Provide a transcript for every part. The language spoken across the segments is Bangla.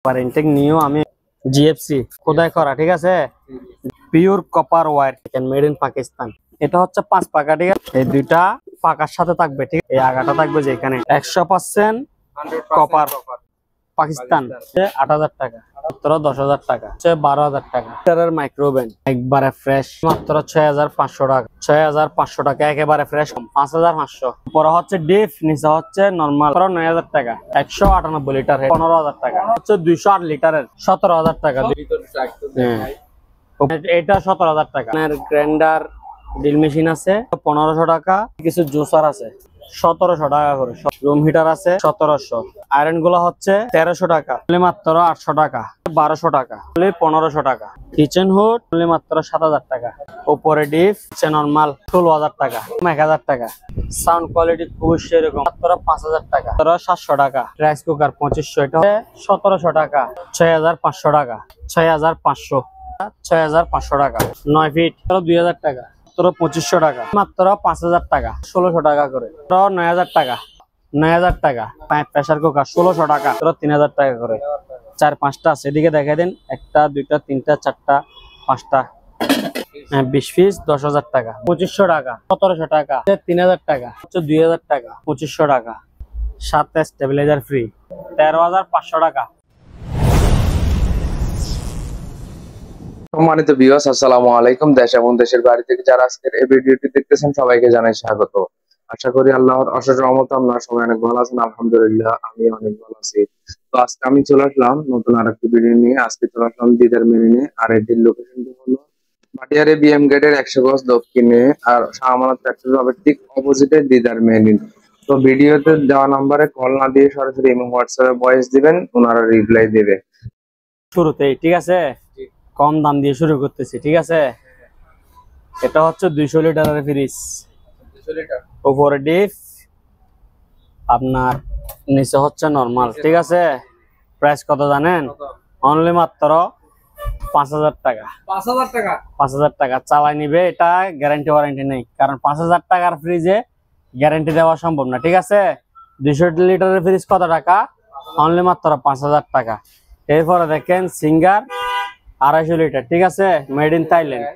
ইনটেক নিও আমি জিএফসি খোদাই করা, ঠিক আছে, pure copper wire made in Pakistan. এটা হচ্ছে 5 পাকা, ঠিক আছে, এই দুইটা পাকার সাথে থাকবে, ঠিক আছে, এই আগাটা থাকবে যেখানে 100% কপার পাকিস্তান। 8,000 টাকা, 10,000 টাকা, 12,000 টাকা। মাইক্রোওভেন একবারে ফ্রেশ মাত্র 6,500 টাকা, 6,500 টাকা একেবারে ফ্রেশ, 5,500। পরে হচ্ছে ডিপ, নিচে হচ্ছে নরমাল 9,000 টাকা, 198 লিটার 15,000 টাকা, হচ্ছে 208 লিটারের 17,000 টাকা। এটা 17,000 টাকা। গ্রাইন্ডার ড্রিল মেশিন আছে 1500 টাকা, কিছু জুসার আছে 1700 টাকা করে, রুম হিটার আছে 1700, আয়রন গুলো হচ্ছে 1300 টাকা, মাত্র 800 টাকা, 1200 টাকা, 1500 টাকা। কিচেন হুড মাত্র 7,000 টাকা। উপরে ডিপ নরমাল 16,000 টাকা, 1,000 টাকা। সাউন্ড কোয়ালিটি খুব সেরকম, মাত্র 5,000 টাকা, 700 টাকা। রাইস কুকার 2500, এটা 1700 টাকা, 6,500 টাকা, 6,500, 6,500 টাকা। 9 ফিট 2,000 টাকা, 2500 টাকা, মাত্র 5,000 টাকা, 1600 টাকা করে। 9,000 টাকা, 9,000 টাকা। প্রেসার কুকার 1600 টাকা, 3,000 টাকা করে। 4-5টা আছে, এদিকে দেখাই দেন, 1টা 2টা 3টা 4টা 5টা। 20 পিস 10,000 টাকা, 2500 টাকা, 1700 টাকা, 3,000 টাকা, 2,000 টাকা, 2500 টাকা। 7টা স্টেবিলাইজার ফ্রি, 13,500 টাকা। সম্মানিত ভিউয়ার্স, আসসালামু আলাইকুম। দেশ এবং দেশের বাইরে থেকে যারা আজকের এই ভিডিওটি দেখতেছেন সবাইকে জানাই স্বাগত। আশা করি আল্লাহর অশেষ রহমতে আপনারা সবাই অনেক ভালো আছেন। আলহামদুলিল্লাহ, আমি অনেক ভালো আছি। তো আজকে আমি চলে আসলাম নতুন আরেকটি ভিডিও নিয়ে। আজকে চলে আসলাম দিদার মেরিনে, আর এটির লোকেশনটি হলো ভাটিয়ারি বিএম গেটের 100 গজ দক্ষিণে, আর শাহ আমানত ফ্যাক্টরি হবে ঠিক অপোজিটে দিদার মেরিন। তো ভিডিওতে দেওয়া নাম্বারে কল না দিয়ে সরাসরি ইমো হোয়াটসঅ্যাপে ভয়েস দিবেন, ওনারা রিপ্লাই দেবে। শুরুতেই ঠিক আছে, কম দাম দিয়ে শুরু করতেছি, ঠিক আছে। এটা হচ্ছে 200 লিটারের ফ্রিজ, উপরে ডিপ, আপনার নিচে হচ্ছে নরমাল, ঠিক আছে। প্রাইস কত জানেন? অনলি মাত্র 5,000 টাকা। 5,000 টাকা চালাই নিবে, এটা গ্যারান্টি ওয়ারেন্টি নেই, কারণ 5,000 টাকার ফ্রিজে গ্যারান্টি দেওয়া সম্ভব না, ঠিক আছে। 200 লিটারের ফ্রিজ কত টাকা? অনলি মাত্র 5,000 টাকা। এরপরে দেখেন সিঙ্গার 250 লিটার, ঠিক আছে, মেড ইন থাইল্যান্ড।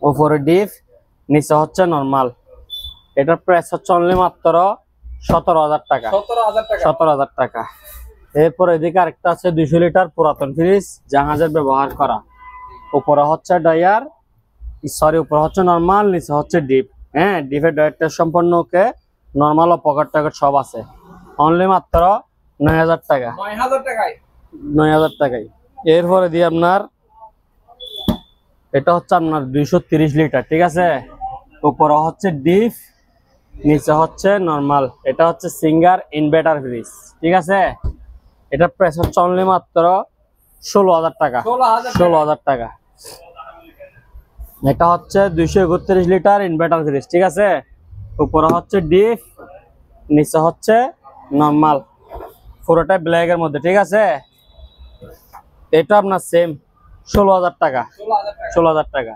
উপরে ডিপ, নিচে হচ্ছে নরমাল। এটার প্রাইস হচ্ছে অনলি মাত্র 17,000 টাকা, 17,000 টাকা। এরপর এদিকে আরেকটা আছে 200 লিটার পুরাতন ফ্রিজ, জাহাজের ব্যবহার করা। উপরে হচ্ছে ডায়ার, সরি, উপরে হচ্ছে নরমাল, নিচে হচ্ছে ডিপ। হ্যাঁ, ডিপের ডায়ারটা সম্পূর্ণ ওকে, নরমাল ও পকেট টকেট সব আছে। অনলি মাত্র 9,000 টাকা, 9,000 টাকায়। এরপরে দিয়ে আপনার এটা হচ্ছে আপনার 230 লিটার, ঠিক আছে। উপরে হচ্ছে ডিপ, নিচে হচ্ছে নরমাল। এটা হচ্ছে সিঙ্গার ইনভার্টার ফ্রিজ, ঠিক আছে। এটা প্রাইস হচ্ছে অনলি মাত্র 16,000 টাকা, 16,000 টাকা। এটা হচ্ছে 231 লিটার ইনভার্টার ফ্রিজ, ঠিক আছে। উপরে হচ্ছে ডিপ, নিচে হচ্ছে নরমাল, পুরোটা ব্ল্যাকের মধ্যে, ঠিক আছে। এটা আপনার সেম 16,000 টাকা, 16,000 টাকা।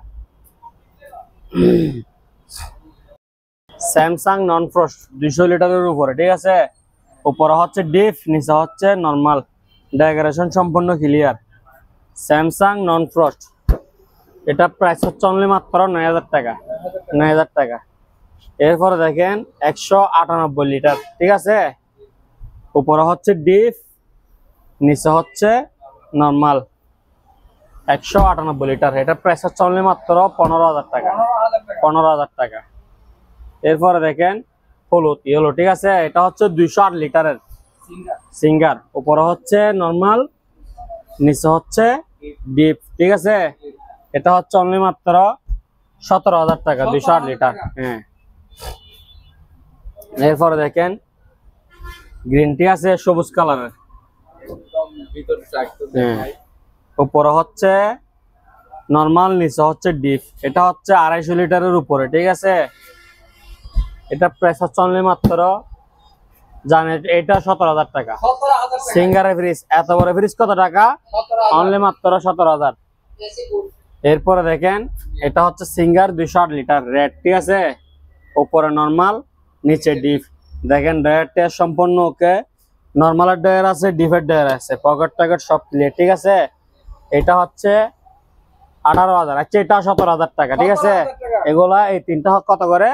স্যামসাং নন ফ্রস্ট 200 লিটারের উপরে, ঠিক আছে। উপরে হচ্ছে ডিপ, নিচে হচ্ছে নরমাল, ডেকোরেশন সম্পূর্ণ ক্লিয়ার। স্যামসাং নন ফ্রস্ট, এটা প্রাইস হচ্ছে অনলি মাত্র 9,000 টাকা, 9,000 টাকা। এরপরে দেখেন 198 লিটার, ঠিক আছে। উপরে হচ্ছে ডিপ, নিচে হচ্ছে নরমাল, 198 লিটার। এটা প্রাইস হচ্ছে অনলি মাত্র 15,000 টাকা, 15,000 টাকা। এরপরে দেখেন হলুদ ইয়েলো, ঠিক আছে। এটা হচ্ছে 208 লিটারের সিঙ্গার, উপরে হচ্ছে নরমাল, নিচে হচ্ছে ডিপ, ঠিক আছে। এটা হচ্ছে অনলি মাত্র 17,000 টাকা, 208 লিটার। হ্যাঁ, এরপরে দেখেন গ্রিন টি আছে সবুজ কালারের, উপরে হচ্ছে নরমাল, নিচে হচ্ছে ডিপ। এটা হচ্ছে 250 লিটারের উপরে, ঠিক আছে। এটা প্রাইস হচ্ছে অনলি মাত্র, জানেন, এটা 17,000 টাকা। সিঙ্গারের ফ্রিজ, এত বড় ফ্রিজ কত টাকা? অনলি মাত্র 17,000। এরপরে দেখেন এটা হচ্ছে সিঙ্গার 208 লিটার রেড, ঠিক আছে। উপরে নরমাল, নিচে ডিপ। দেখেন ডায়ারটা সম্পূর্ণ ওকে, নর্মালের ডয়ার আছে, ডিফের ডয়ার আছে, পকেট টকেট সব ক্লিয়ার, ঠিক আছে। এটা হচ্ছে 18,000, আচ্ছা এটা 17,000 টাকা, ঠিক আছে। এগুলা এই তিনটা কত করে?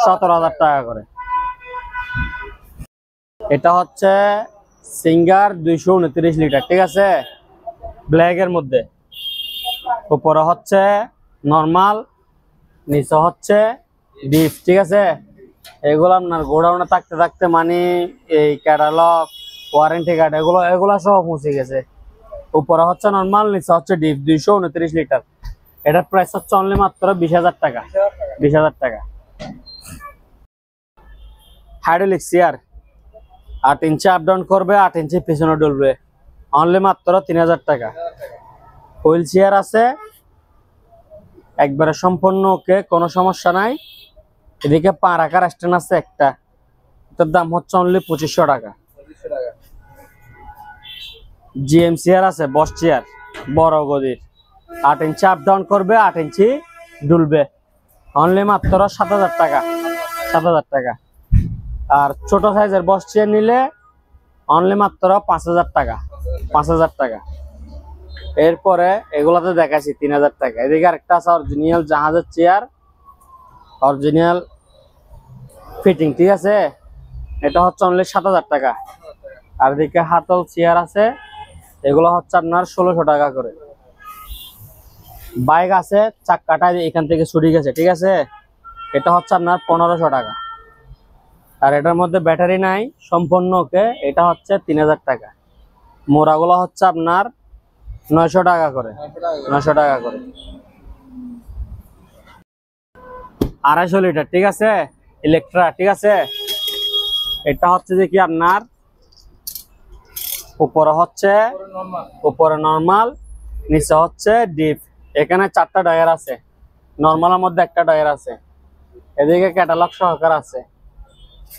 17,000 টাকা করে। এটা হচ্ছে সিঙ্গার 229 লিটার, ঠিক আছে, ব্ল্যাক এর মধ্যে। উপরে হচ্ছে নরমাল, নিচে হচ্ছে ডিপ, ঠিক আছে। এগুলো আপনার গোডাউনে থাকতে থাকতে মানে এই ক্যাটালগ, ওয়ারেন্টি কার্ড এগুলো সব মুছে গেছে। উপরে হচ্ছে নরমাল, নিচে হচ্ছে ডিপ। 229 লিটার। এটার প্রাইস হচ্ছে অনলি মাত্র 20,000 টাকা। 20,000 টাকা। হাইড্রোলিক চেয়ার 8 ইঞ্চি আপ ডাউন করবে, 8 ইঞ্চি পিছনে ডুলবে, অনলি মাত্র 3,000 টাকা। হুইল চেয়ার আছে, একবারে সম্পূর্ণ ওকে, কোনো সমস্যা নাই। এদিকে পা রাখার স্ট্যান্ড আছে একটা, এটার দাম হচ্ছে অনলি 2500 টাকা। জিএম চেয়ার আছে, বস চেয়ার বড় গদির, 8 ইঞ্চি আপ ডাউন করবে, 8 ইঞ্চি ডুলবে, অনলি মাত্র 7,000 টাকা। 7,000 টাকা। আর ছোট সাইজের বস চেয়ার নিলে অনলি মাত্র 5,000 টাকা। 5,000 টাকা। এরপরে এগুলাতে দেখাচ্ছি 3,000 টাকা। এদিকে আরেকটা আছে অরিজিনাল জাহাজের চেয়ার, অরিজিনাল ফিটিং, ঠিক আছে। এটা হচ্ছে অনলি 7,000 টাকা। আর এদিকে হাতল চেয়ার আছে, এগুলো হচ্ছে আপনার 1,600 টাকা করে। বাইক আছে, চাক্কাটা এখান থেকে ছুটি গেছে, ঠিক আছে, এটা হচ্ছে আপনার 1,500 টাকা। আর এটার মধ্যে ব্যাটারি নাই, সম্পূর্ণ ওকে, এটা হচ্ছে 3,000 টাকা। মোড়াগুলো হচ্ছে আপনার 900 টাকা করে। 900 টাকা করে। 250 লিটার, ঠিক আছে, ইলেকট্রা, ঠিক আছে। এটা হচ্ছে যে কি আপনার উপরে নরমাল, নিচে হচ্ছে ডিপ। এখানে 4টা ডায়ার আছে, নরমালের মধ্যে একটা ডায়ার আছে। এদিকে ক্যাটালগ সহকার আছে,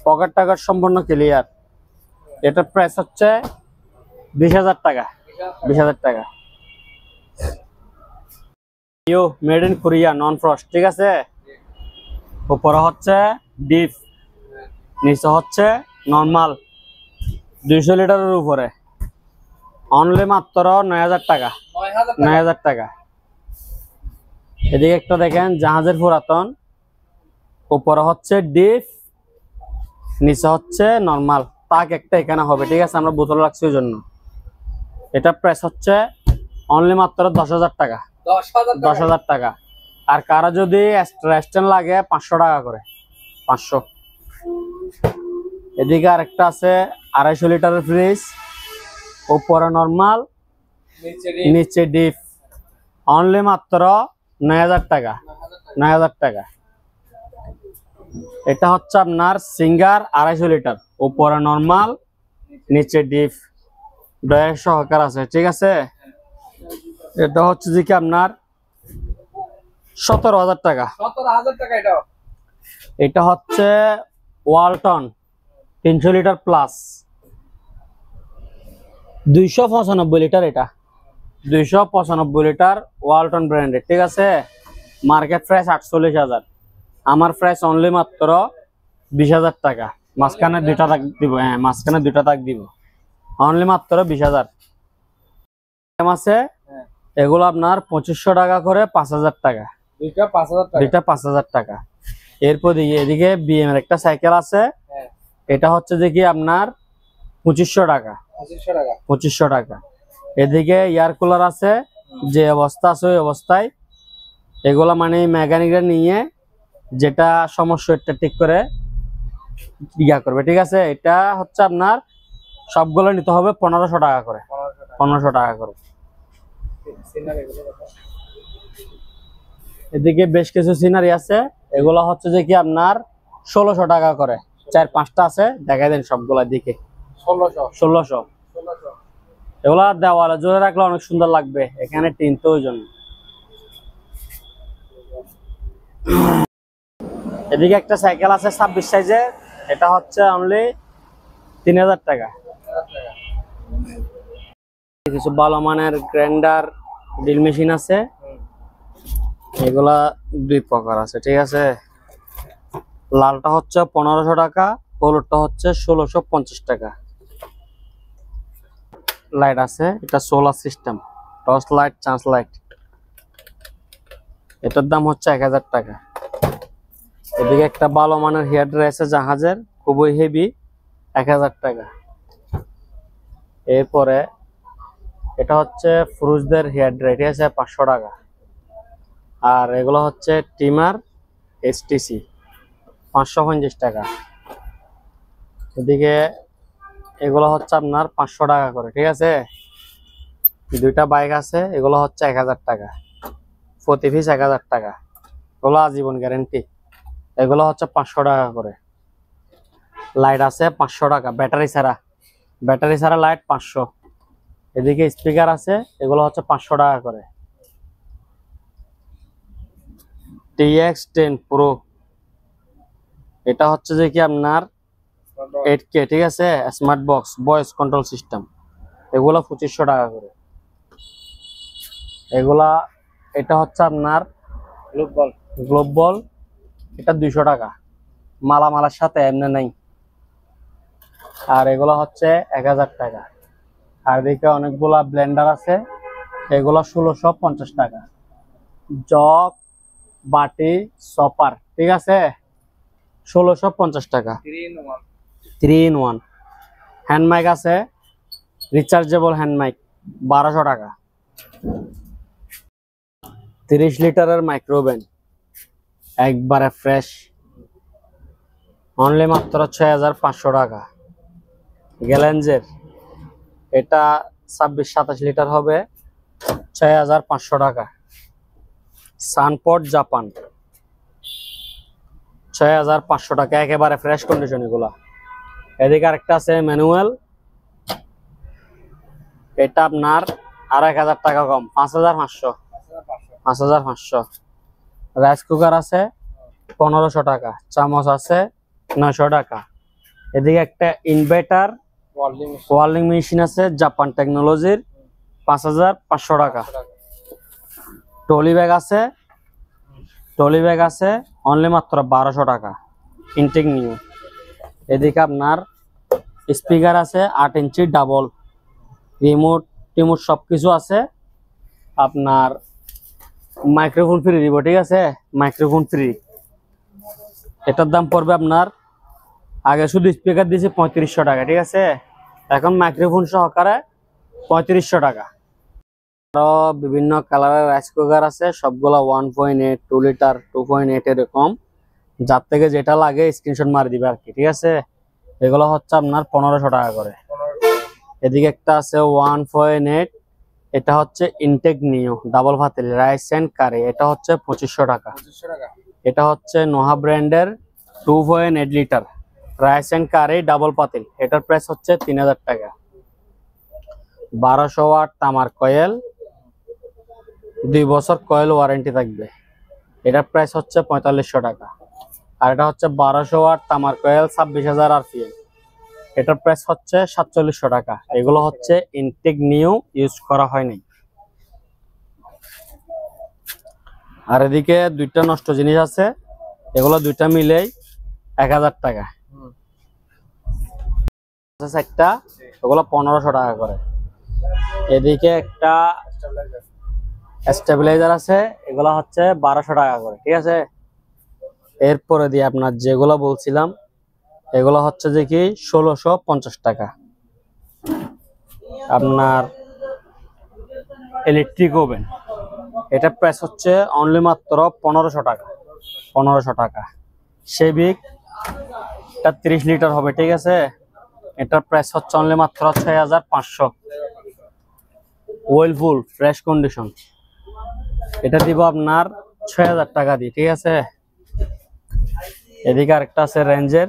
পকেট টাকার সম্পূর্ণ ক্লিয়ার। এটার প্রাইস হচ্ছে 20,000 টাকা। 20,000 টাকা। You made in Korea, non frost, ঠিক আছে। উপরে হচ্ছে ডিপ, নিচে হচ্ছে নরমাল, 200 লিটারের উপরে, অনলি মাত্র 9,000 টাকা। 9,000 টাকা। এদিকে একটা দেখেন জাহাজের পুরাতন, উপরে হচ্ছে ডিপ, নিচে হচ্ছে নরমাল, তাক একটা এখানে হবে, ঠিক আছে, আমরা বোতল রাখছি ওই জন্য। এটা প্রাইস হচ্ছে অনলি মাত্র 10,000 টাকা। 10,000 টাকা। আর কারো যদি স্ট্যান্ড লাগে 500 টাকা করে, 500। এদিকে আরেকটা আছে 250 লিটারের ফ্রিজ, উপরে নরমাল, নিচে ডিপ, অনলি মাত্র 9,000 টাকা। 9,000 টাকা। এটা হচ্ছে আপনার সিঙ্গার 250 লিটার, উপরে নরমাল, নিচে ডিপ, ডয়ার সহকার আছে, ঠিক আছে। এটা হচ্ছে যে কি আপনার 17,000 টাকা। 17,000 টাকা। এটা হচ্ছে ওয়ালটন 300 লিটার প্লাস, 295 লিটার। এটা 295 লিটার ওয়ালটন ব্র্যান্ডের, ঠিক আছে। মার্কেট প্রাইস 48,000, আমার প্রাইস অনলি মাত্র 20,000 টাকা। মাঝখানে 2টা তাক দিব, হ্যাঁ মাঝখানে 2টা তাক দিব, অনলি মাত্র 20,000 আছে। এগুলো আপনার 2500 টাকা করে, 5,000 টাকা। দুইটা 5,000 টাকা। দুইটা 5,000 টাকা। এরপর এদিকে বিএম এর একটা সাইকেল আছে, এটা হচ্ছে যে কি আপনার 2500 টাকা। 2500 টাকা। 2500 টাকা। এদিকে এয়ার কুলার আছে, যে অবস্থা আছে ওই অবস্থায়, এগুলা মানে মেকানিকরা নিয়ে যেটা সমস্যা এটা ঠিক করে ইয়া করবে, ঠিক আছে। এটা হচ্ছে আপনার সবগুলো নিতে হবে 1,500 টাকা করে। 1,500 টাকা করে। এদিকে বেশ কিছু সিনারি আছে, এগুলো হচ্ছে যে কি আপনার 1,600 টাকা করে। 4-5টা আছে, দেখাই দেন সবগুলা দিকে। 1,600। এগুলা দেওয়ালে জোরে রাখলে অনেক সুন্দর লাগবে, এখানে টিন তো ওই জন্য। এদিকে একটা সাইকেল আছে 26 সাইজের, এটা হচ্ছে অনলি 3,000 টাকা। কিছু ভালো মানের গ্রাইন্ডার ড্রিল মেশিন আছে, এগুলা 2 প্রকার আছে, ঠিক আছে। লালটা হচ্ছে 1,500 টাকা, হলুদটা হচ্ছে 1,650 টাকা। লাইট আছে, এটা solar system, torch light, chance light. এটার দাম হচ্ছে 1000 টাকা। এদিকে একটা ভালো মানের হেয়ার ড্রায়ার আছে জাহাজের, খুবই হেভি, 1000 টাকা। এরপরে এটা হচ্ছে ফুরুজদের হেয়ার ড্রায়ার, ঠিক আছে, 500 টাকা। আর এগুলো হচ্ছে টিমার এসটিসি, 550 টাকা। এদিকে এগুলো হচ্ছে আপনার 500 টাকা করে, ঠিক আছে। দুইটা বাইক আছে, এগুলো হচ্ছে 1000 টাকা, প্রতি পিস 1000 টাকা। এগুলো আজীবন গ্যারেন্টি। এগুলো হচ্ছে 500 টাকা করে। লাইট আছে 500 টাকা, ব্যাটারি ছাড়া লাইট 500। এদিকে স্পিকার আছে, এগুলো হচ্ছে 500 টাকা করে। TX10 Pro, এটা হচ্ছে যে কি আপনার 8K, ঠিক আছে, smart box, voice control system. এগুলো 2500 টাকা করে। এগুলা, এটা হচ্ছে আপনার গ্লোব বল, এটা 200 টাকা, মালামালের সাথে এমনি নাই। আর এগুলো হচ্ছে 1000 টাকা। আর এদিকে অনেকগুলা ব্লেন্ডার আছে, এগুলো 1650 টাকা। জগ, বাটি, সপার, ঠিক আছে, 1650 টাকা। 3 in 1 হ্যান্ড মাইক আছে, রিচার্জেবল হ্যান্ড মাইক, 1200 টাকা। 30 লিটারের মাইক্রোওভেন, একবারে ফ্রেশ, অনলি মাত্র 6500 টাকা। গ্যালেঞ্জের, এটা 26-27 লিটার হবে, 6500 টাকা। সানপট জাপান, 6500 টাকা, একেবারে ফ্রেশ কন্ডিশন এগুলা। এদিকে আরেকটা আছে ম্যানুয়াল, এটা আপনার আর 1000 টাকা কম, 5500। রাইস কুকার আছে 1500 টাকা, চামচ আছে 900 টাকা। এদিকে একটা ইনভার্টার ওয়ার্লিং মেশিন আছে জাপান টেকনোলজির, 5500 টাকা। টলি ব্যাগ আছে অনলি মাত্র 1200 টাকা, ইনটেক নিউ। এদিকে আপনার স্পিকার আছে 8 ইঞ্চি ডাবল, রিমোট সবকিছু আছে। আপনার মাইক্রোফোন ফ্রি দিব, ঠিক আছে, মাইক্রোফোন ফ্রি। এটার দাম পড়বে আপনার, আগে শুধু স্পিকার দিয়েছি 3500 টাকা, ঠিক আছে, এখন মাইক্রোফোন সহকারে 3500 টাকা। আরো বিভিন্ন কালারের রাইস কুকার আছে, সবগুলা 1.8, 2 লিটার, 2.8 এরকম, যার থেকে যেটা লাগে স্ক্রিনশট মারি দিবে আর কি, ঠিক আছে। এগুলো হচ্ছে আপনার 1500 টাকা করে। এদিকে একটা আছে 1.8, এটা হচ্ছে ইনটেক নিউ ডাবল ভাতের রাইস এন্ড কারি, এটা হচ্ছে 2500 টাকা। এটা হচ্ছে নোহা ব্র্যান্ডের 2.8 litre rice and curry double পাতিল, এটার প্রাইস হচ্ছে 3000 টাকা। 1200 ওয়াট তামার কয়েল, 2 বছর কয়েল ওয়ারেন্টি থাকবে, এটার প্রাইস হচ্ছে 4500 টাকা। আর এটা হচ্ছে 1200 ওয়াট তামার কয়েল, 26000 RPM, এটার প্রাইস হচ্ছে 4700 টাকা। এগুলো হচ্ছে ইনটেক নিউ, ইউজ করা হয়নি। আর এদিকে দুইটা নষ্ট জিনিস আছে, এগুলো দুইটা মিলেই 1000 টাকা। একটা, এগুলো 1500 টাকা করে। এদিকে একটা স্টেবিলাইজার আছে, এগুলো হচ্ছে 1200 টাকা করে, ঠিক আছে। এরপরে দিয়ে আপনার যেগুলো বলছিলাম, এগুলো হচ্ছে যে কি 1650 টাকা। আপনার ইলেকট্রিক ওভেন, এটা প্রাইস হচ্ছে অনলি মাত্র 1500 টাকা, 1500 টাকা। সেবিক, এটা 30 লিটার হবে, ঠিক আছে, এটার প্রাইস হচ্ছে অনলি মাত্র 6500। ওয়েলফুল ফ্রেশ কন্ডিশন, এটা দিব আপনার 6000 টাকা দিয়ে, ঠিক আছে। এদিকে আরেকটা আছে রেঞ্জের,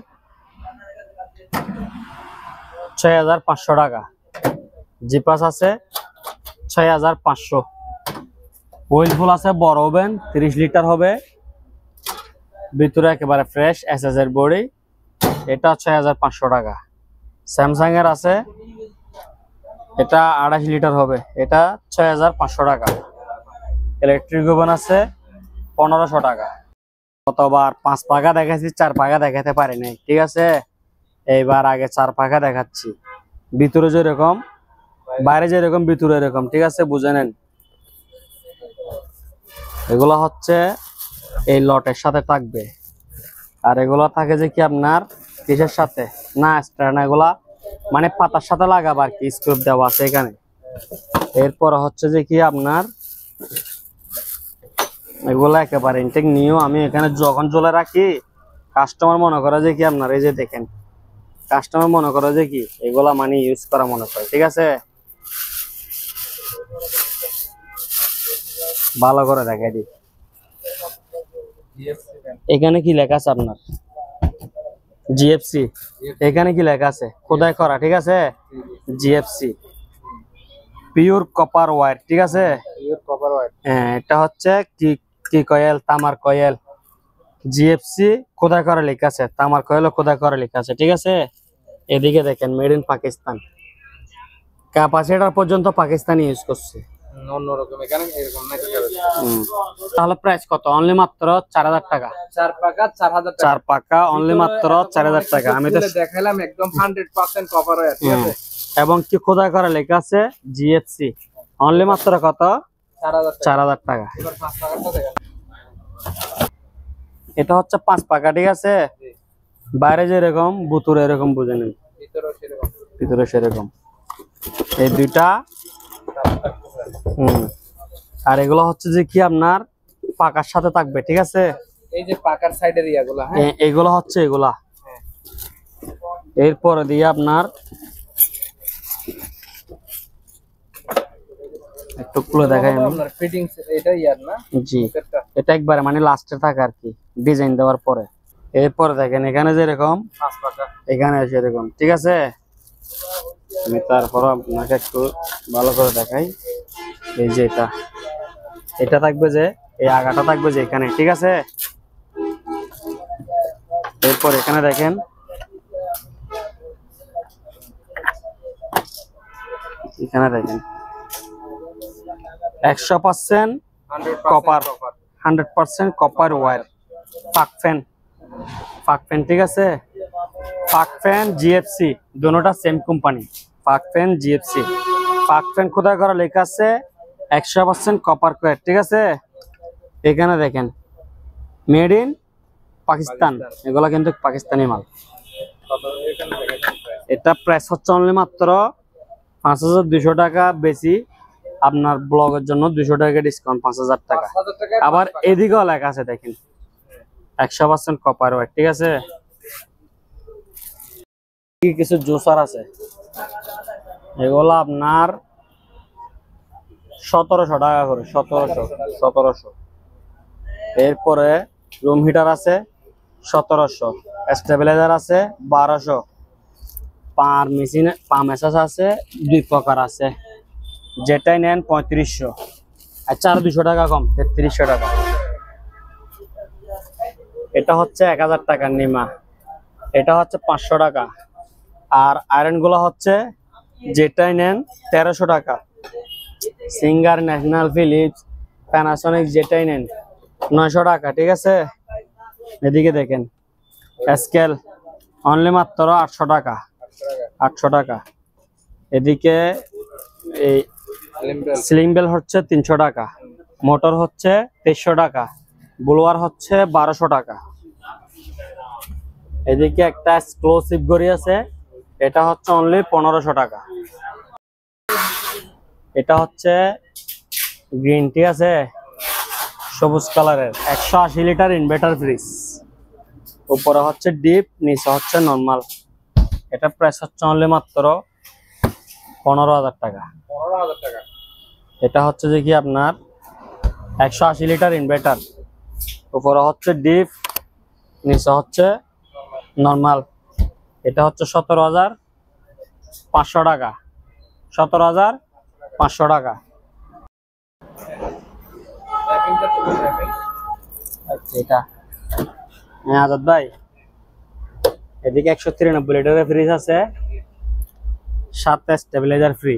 6500 টাকা। জিপাস আছে 6500। ওয়েলফুল আছে বড় ওভেন, 30 লিটার হবে, ভিতরে একেবারে ফ্রেশ এসএস এর বডি, এটা 6500 টাকা। স্যামসাং এর আছে, এটা 28 লিটার হবে, এটা 6500 টাকা। ইলেকট্রিক ওভেন আছে 1500 টাকা। কতবার 5 পাকা দেখাচ্ছি, 4 পাকা দেখাতে পারি নাই, ঠিক আছে। এইবার আগে 4 পাকা দেখাচ্ছি। ভিতরে যেরকম বাইরে যেরকম ভিতরে এরকম, ঠিক আছে, বুঝে নেন। এগুলো হচ্ছে এই লটের সাথে থাকবে, আর এগুলো থাকে যে কি আপনার কিসের সাথে, না স্ট্যান্ড, এগুলা মানে পাতার সাথে লাগাবো আর কি, স্ক্রুপ দেওয়া আছে এখানে। এরপর হচ্ছে যে কি আপনার এগুলা একেবারে ইনটেক নিউ আমি এখানে যখন জ্বলে রাখি, কাস্টমার মনে করে যে কি আপনার, এই যে দেখেন, কাস্টমার মনে করে যে কি এগুলা মানে ইউজ করা মনে করে, ঠিক আছে। ভালো করে দেখাই দিই, এখানে কি লেখা আছে আপনার, জিএফসি। এখানে কি লেখা আছে, খোদাই করা, ঠিক আছে, জিএফসি, পিওর কপার ওয়্যার, ঠিক আছে। Pure copper wire. হ্যাঁ, এটা হচ্ছে কি কি কয়েল, তামার কয়েল, জিএফসি খোদাই করা লেখা আছে, তামার কয়েল খোদাই করা লেখা আছে, ঠিক আছে। এদিকে দেখেন, মেড ইন পাকিস্তান, ক্যাপাসিটার পর্যন্ত পাকিস্তানি ইউজ করছে। অন্যরকম এখানে এরকম নাই। তাহলে প্রাইস কত? অনলি মাত্র 4000 টাকা। 4 পাকা 4000 টাকা। 4 পাকা অনলি মাত্র 4000 টাকা। আমি তো দেখাইলাম একদম 100% কপার ওয়্যার, ঠিক আছে। এবং কি খোদাই করা লেখা আছে জিএফসি, অনলি মাত্র কত? 4000 টাকা। এবার 5 পাকাটা দেখেন। এটা হচ্ছে 5 পাকা, ঠিক আছে। বাইরে যেরকম ভিতরে এরকম, বুঝে নিন, ভিতরেও সেরকম। ভিতরে সেরকম। এই দুইটা আর এগুলো হচ্ছে যে কি আপনার পাকার সাথে থাকবে, ঠিক আছে। এই যে পাকার সাইডের ইয়াগুলা, হ্যাঁ, এগুলো হচ্ছে এগুলা। এরপরে দিয়ে আপনার একটু খুলে দেখাই আমি। আপনার ফিটিংস এটা ইয়ার না? জি, এটা একবারে মানে লাস্টে থাকে আর কি, ডিজাইন দেওয়ার পরে। এরপরে দেখেন এখানে যেরকম 5 পাকা, এখানে সেরকম, ঠিক আছে। আমি তারপর আপনাকে একটু ভালো করে দেখাই। এই যে এটা থাকবে যে এই আগাটা থাকবে যে এখানে, ঠিক আছে। এরপর এখানে দেখেন এখানে দেখেন 100% কপার, 100% কপার ওয়্যার, পাক ফ্যান, ঠিক আছে। পাক ফ্যান জিএফসি দুটোটা সেম কোম্পানি, পাক ফ্যান জিএফসি। পাক ফ্যান খোদাই করা লেখা আছে 100% কপার ওয়্যার, ঠিক আছে। এখানে দেখেন মেড ইন পাকিস্তান, এগুলা কিন্তু পাকিস্তানি মাল। এটা প্রাইস হচ্ছে অনলি মাত্র 5200 টাকা, বেশি আপনার ব্লগের জন্য 200 টাকা ডিসকাউন্ট, 5000 টাকা। আবার এদিকেও লেখা আছে দেখেন 100% কপার ওয়্যার, ঠিক আছে। কিছু জুসার আছে, এগুলো আপনার 1700 টাকা করে, 1700। এরপরে রুম হিটার আছে 1700, স্টেবিলাইজার আছে 1200, পার মেশিন মেসাজ আছে 2 প্রকার আছে, যেটাই নেন 3500, আচ্ছা আর 200 টাকা কম, 3300 টাকা। এটা হচ্ছে 1000 টাকার নিমা, এটা হচ্ছে 500 টাকা। আর আয়রন গুলো হচ্ছে যেটাই নেন 1300 টাকা। সিঙ্গার, ন্যাশনাল, ফিলিপস, প্যানাসনিক যেটাই নেন 900 টাকা, ঠিক আছে। এদিকে দেখেন স্কেল অনলি মাত্র 800 টাকা, 800 টাকা। এদিকে এই সিলিং বেল হচ্ছে 300 টাকা, মোটর হচ্ছে 2300 টাকা, ব্লোয়ার হচ্ছে 1200 টাকা। এদিকে একটা এক্সক্লুসিভ ঘড়ি আছে, এটা হচ্ছে অনলি 1500 টাকা। এটা হচ্ছে গ্রিন টি আছে সবুজ কালারের, 180 লিটার ইনভার্টার ফ্রিজ, উপরে হচ্ছে ডিপ, নিচে হচ্ছে নরমাল। এটা প্রাইস হচ্ছে অনলি মাত্র 15000 টাকা। 15000 টাকা। এটা হচ্ছে যে কি আপনার 180 লিটার ইনভার্টার, উপরে হচ্ছে ডিপ, নিচে হচ্ছে নরমাল। এটা হচ্ছে 17500 টাকা, 17500 টাকা। এটা হ্যাঁ আজাদ ভাই, এদিকে 193 লিটারের ফ্রিজ আছে, 7টা স্টেবিলাইজার ফ্রি,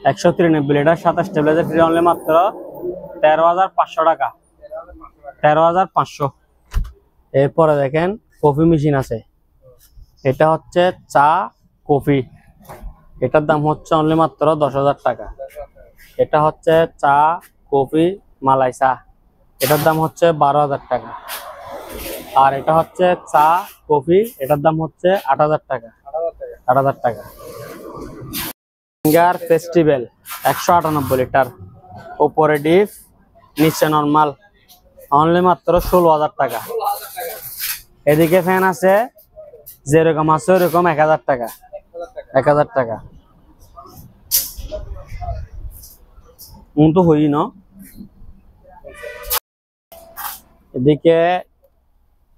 193 লিটার 7টা স্টেবিলাইজার ফ্রি, অনলি মাত্র 13500 টাকা, 13500। এরপরে দেখেন কফি মেশিন আছে, এটা হচ্ছে চা কফি, এটার দাম হচ্ছে অনলি মাত্র 10,000 টাকা। এটা হচ্ছে চা, কফি, মালাই চা, এটার দাম হচ্ছে 12,000 টাকা। আর এটা হচ্ছে চা, কফি, এটার দাম হচ্ছে 8,000 টাকা। 8,000 টাকা। ফিঙ্গার ফেস্টিভ্যাল 198 লিটার, উপরে ডিপ, নিচে নরমাল, অনলি মাত্র 16,000 টাকা। এদিকে ফ্যান আছে, যেরকম আছে ওরকম 1,000 টাকা। 1,000 টাকা তো হই না। এদিকে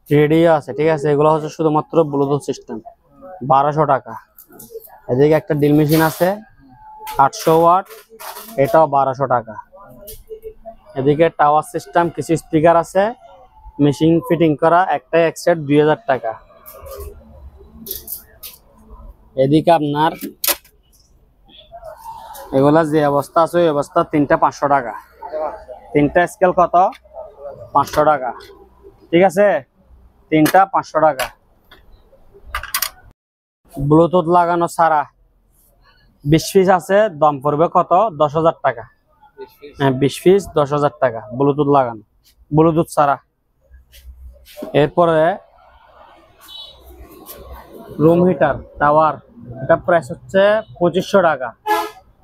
রেডিও আছে, ঠিক আছে, এগুলো হচ্ছে শুধুমাত্র ব্লুটুথ সিস্টেম, 1200 টাকা। এদিকে একটা ড্রিল মেশিন আছে 800 ওয়াট, এটাও 1200 টাকা। এদিকে টাওয়ার সিস্টেম কিছু স্পিকার আছে, মেশিন ফিটিং করা, একটা এক সেট 2000 টাকা। এদিকে আপনার এগুলা যে অবস্থা আছে ওই অবস্থা, তিনটা 500 টাকা। তিনটা স্কেল কত? 500 টাকা, ঠিক আছে, তিনটা 500 টাকা। ব্লুটুথ লাগানো ছাড়া 20 পিস আছে, দাম পড়বে কত? 10,000 টাকা। হ্যাঁ, 20 পিস 10,000 টাকা ব্লুটুথ লাগানো, ব্লুটুথ ছাড়া। এরপরে রুম হিটার টাওয়ার, এটা প্রাইস হচ্ছে 2500 টাকা।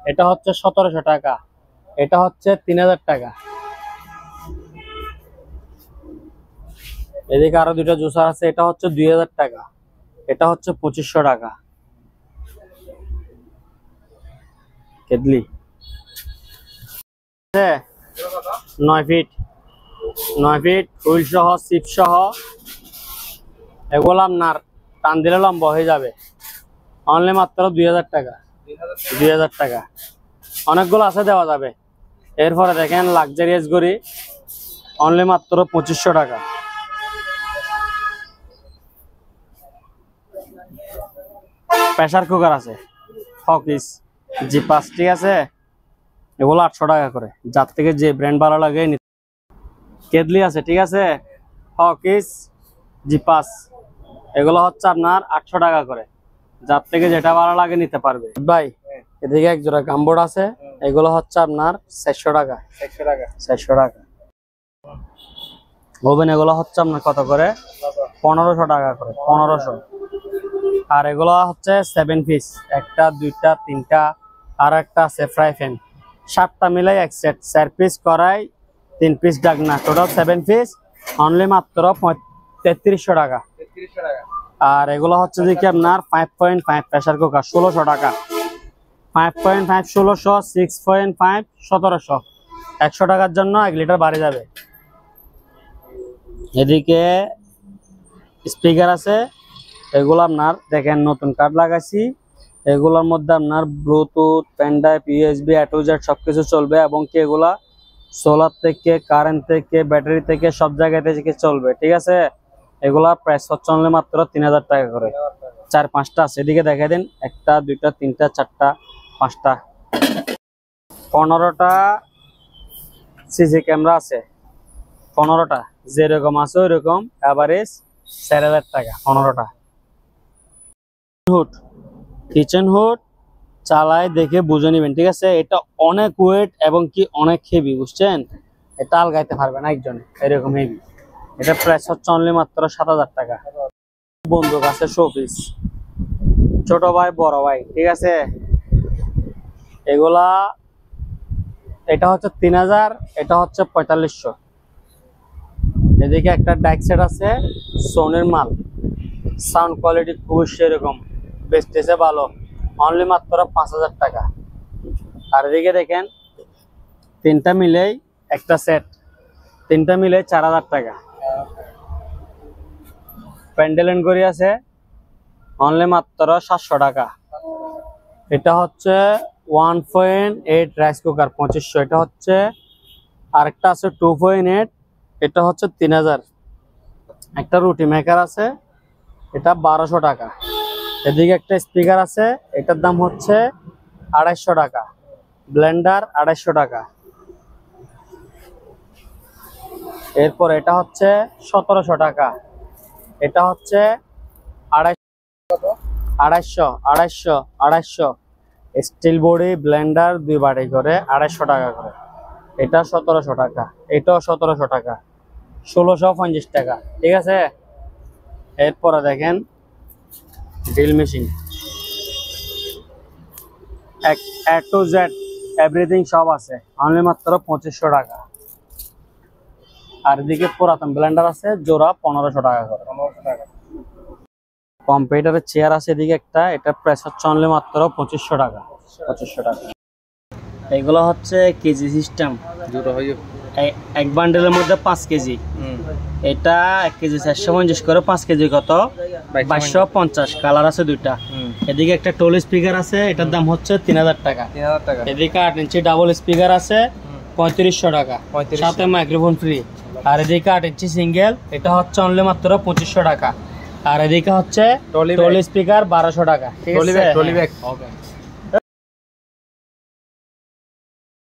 এটা হচ্ছে 1700 টাকা। এটা হচ্ছে 3000 টাকা। এদিকে আরো দুইটা জুসার আছে, এটা হচ্ছে 2000 টাকা। এটা হচ্ছে 2500 টাকা। কেদলি 9 ফিট, 9 ফিট হুইল সহ, সিপ সহ, এগুলো আপনার টান দিলে লম্বা হয়ে যাবে, অনলি মাত্র 2000 টাকা। 2000 টাকা, অনেকগুলো আছে, দেওয়া যাবে। এরপরে দেখেন লাক্সারিয়াস গড়ি, অনলি মাত্র 2500 টাকা। প্রেসার কুকার আছে হকিস, জিপাস, ঠিক আছে, এগুলো 800 টাকা করে, যার থেকে যে ব্র্যান্ড ভালো লাগে। কেদলি আছে, ঠিক আছে, হকিস, জিপাস, এগুলো হচ্ছে আপনার 800 টাকা করে, যার থেকে যেটা ভালো লাগে নিতে পারবে। ভাই এদিকে এক জোড়া গামবোর্ড আছে, এগুলো হচ্ছে আপনার 400 টাকা। 400 টাকা। ওভেন এগুলো হচ্ছে আপনার কত করে? 1500 টাকা করে, 1500। আর এগুলো হচ্ছে 7 পিস, একটা, দুইটা, তিনটা, আর একটা আছে ফ্রাই প্যান, 7টা মিলাই এক সেট, 4 পিস কড়াই, 3 পিস ডাকনা, টোটাল 7 পিস, অনলি মাত্র 3300 টাকা। আর এগুলো হচ্ছে যে কি আপনার 5.5 প্রেসার কুকার, 1600 টাকা। 5.5 1600, 6.5 1700, 100 টাকার জন্য 1 লিটার বাড়ি যাবে। এদিকে স্পিকার আছে, এগুলো আপনার দেখেন নতুন কার্ড লাগাইছি, এগুলোর মধ্যে আপনার Bluetooth, pendrive, USB, A to Z সবকিছু চলবে, এবং কি এগুলা সোলার থেকে, কারেন্ট থেকে, ব্যাটারি থেকে, সব জায়গা থেকে চলবে, ঠিক আছে। এগুলা প্রাইস হচ্ছে অনলি মাত্র 3000 টাকা করে। 4-5টা আছে, এদিকে দেখাই দিন, 1টা 2টা 3টা 4টা 5টা। 15টা সিসি ক্যামেরা আছে, 15টা, যেরকম আছে ওইরকম, এভারেজ 4000 টাকা 15টা। হুড, কিচেন হুড চালায় দেখে বুঝে নিবেন, ঠিক আছে। এটা অনেক ওয়েট এবং কি অনেক হেভি, বুঝছেন, এটা আলগাইতে পারবে না একজন, এরকম হেভি। এটা প্রাইস হচ্ছে অনলি মাত্র 7000 টাকা। বন্দুক আছে শোপিস, ছোট ভাই বড় ভাই, ঠিক আছে, এগুলা, এটা হচ্ছে 3000, এটা হচ্ছে 4500। এদিকে একটা ডাইক সেট আছে, সোনির মাল, সাউন্ড কোয়ালিটি খুবই সেরকম, বেস্টেছে ভালো, অনলি মাত্র 5000 টাকা। আর এদিকে দেখেন 3টা মিলেই একটা সেট, 3টা মিলে 4000 টাকা। প্যান্ডেল এন্ড গড়ি আছে, অনলি মাত্র 700 টাকা। এটা হচ্ছে 1.8 রাইস কুকার, 2500। এটা হচ্ছে আরেকটা আছে 2.8, এটা হচ্ছে 3000। একটা রুটি মেকার আছে, এটা 1200 টাকা। এদিকে একটা স্পিকার আছে, এটার দাম হচ্ছে 250 টাকা। ব্লেন্ডার 250 টাকা। এরপর এটা হচ্ছে 1700 টাকা। এটা হচ্ছে 250, 250, 250। স্টিল বডি ব্লেন্ডার 2 বাটি করে 250 টাকা করে। এটা 1700 টাকা, এটাও 1700 টাকা, 1650 টাকা। ঠিক আছে, এরপরে দেখেন drill machine A to Z everything সব আছে, অনলি মাত্র 2500 টাকা। আর এদিকে পুরাতন ব্লেন্ডার আছে, জোড়া 1500 টাকা করে। 1500 টাকা। কম্পিউটারের চেয়ার আছে এদিকে একটা, এটা প্রাইস হচ্ছে অনলি মাত্র 2500 টাকা। 2500 টাকা। এগুলো হচ্ছে কেজি সিস্টেম, দুটো হইও। এক বান্ডেলের মধ্যে 5 কেজি। এটা 1 কেজি 450 করে, 5 কেজি কত 2250। কালার আছে দুইটা। এদিকে একটা টোল স্পিকার আছে, এটার দাম হচ্ছে 3000 টাকা। 3000 টাকা। এদিকে 8 ইঞ্চি ডাবল স্পিকার আছে 3500 টাকা, 3500 সাথে মাইক্রোফোন ফ্রি। আর এদিকে 8 ইঞ্চি সিঙ্গেল, এটা হচ্ছে অনলি মাত্র 2500 টাকা। আর এদিকে হচ্ছে টলি টোল স্পিকার 1200 টাকা। ঠিক টলি আছে, ব্যাগ, টলি ব্যাগ। ওকে।